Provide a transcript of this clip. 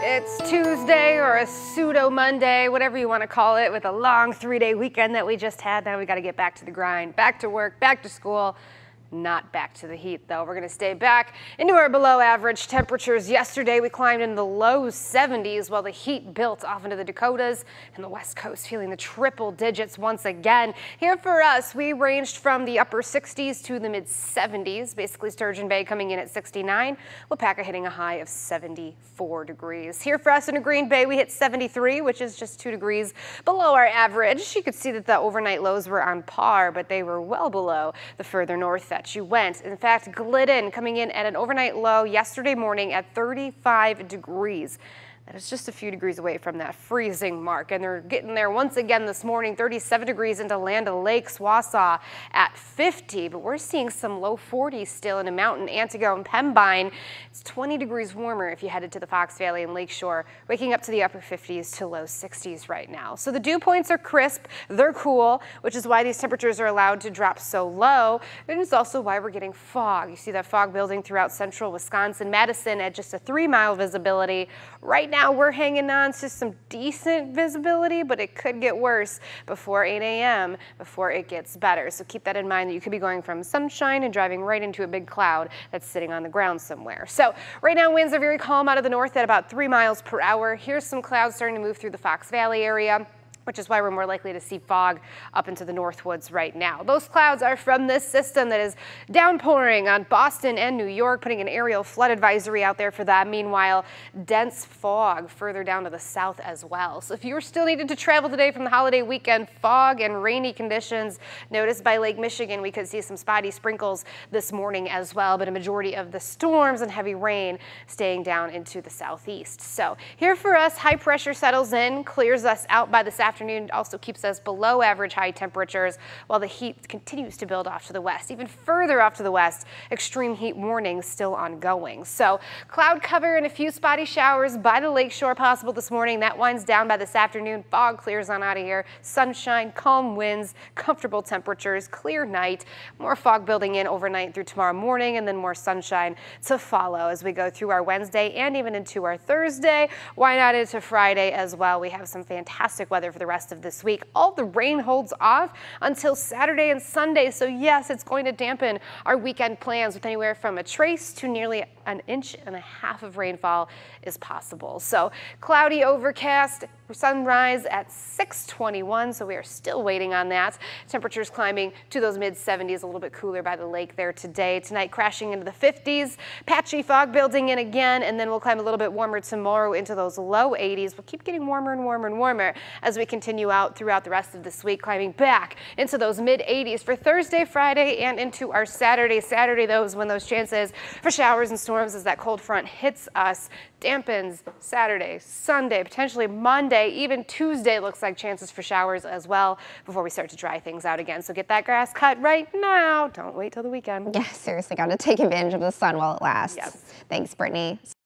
It's Tuesday or a pseudo Monday, whatever you want to call it, with a long 3-day weekend that we just had. Now we got to get back to the grind, back to work, back to school. Not back to the heat, though. We're going to stay back into our below average temperatures. Yesterday, we climbed into the low 70s while the heat built off into the Dakotas and the West Coast, feeling the triple digits once again. Here for us, we ranged from the upper 60s to the mid 70s. Basically, Sturgeon Bay coming in at 69, Wapaka hitting a high of 74 degrees. Here for us in Green Bay, we hit 73, which is just 2 degrees below our average. You could see that the overnight lows were on par, but they were well below the further north that you went. In fact, Glidden coming in at an overnight low yesterday morning at 35 degrees. That is just a few degrees away from that freezing mark, and they're getting there once again this morning. 37 degrees into Land O'Lakes, Wausau at 50, but we're seeing some low 40s still in Mountain, Antigo, and Pembine. It's 20 degrees warmer if you headed to the Fox Valley and Lakeshore, waking up to the upper 50s to low 60s right now. So the dew points are crisp, they're cool, which is why these temperatures are allowed to drop so low. And it's also why we're getting fog. You see that fog building throughout central Wisconsin, Madison at just a 3-mile visibility. Right now we're hanging on to some decent visibility, but it could get worse before 8 a.m. before it gets better. So keep that in mind, that you could be going from sunshine and driving right into a big cloud that's sitting on the ground somewhere. So right now winds are very calm out of the north at about 3 miles per hour. Here's some clouds starting to move through the Fox Valley area, which is why we're more likely to see fog up into the Northwoods right now. Those clouds are from this system that is downpouring on Boston and New York, putting an aerial flood advisory out there for that. Meanwhile, dense fog further down to the south as well. So if you were still needed to travel today from the holiday weekend, fog and rainy conditions noticed by Lake Michigan. We could see some spotty sprinkles this morning as well, but a majority of the storms and heavy rain staying down into the southeast. So here for us, high pressure settles in, clears us out by this afternoon, also keeps us below average high temperatures while the heat continues to build off to the west. Even further off to the west, extreme heat warnings still ongoing. So cloud cover and a few spotty showers by the lakeshore possible this morning. That winds down by this afternoon. Fog clears on out of here. Sunshine, calm winds, comfortable temperatures, clear night. More fog building in overnight through tomorrow morning, and then more sunshine to follow as we go through our Wednesday and even into our Thursday. Why not into Friday as well? We have some fantastic weather for the rest of this week. All the rain holds off until Saturday and Sunday, so yes, it's going to dampen our weekend plans with anywhere from a trace to nearly 1.5 inches of rainfall is possible. So cloudy, overcast, sunrise at 6:21, so we are still waiting on that. Temperatures climbing to those mid 70s, a little bit cooler by the lake there today. Tonight crashing into the 50s, patchy fog building in again, and then we'll climb a little bit warmer tomorrow into those low 80s. We'll keep getting warmer and warmer and warmer as we continue out throughout the rest of this week, climbing back into those mid 80s for Thursday, Friday, and into our Saturday. Saturday, those when those chances for showers and storms as that cold front hits us, dampens Saturday, Sunday, potentially Monday, even Tuesday looks like chances for showers as well before we start to dry things out again. So get that grass cut right now. Don't wait till the weekend. Yeah, seriously, got to take advantage of the sun while it lasts. Yes. Thanks, Brittany.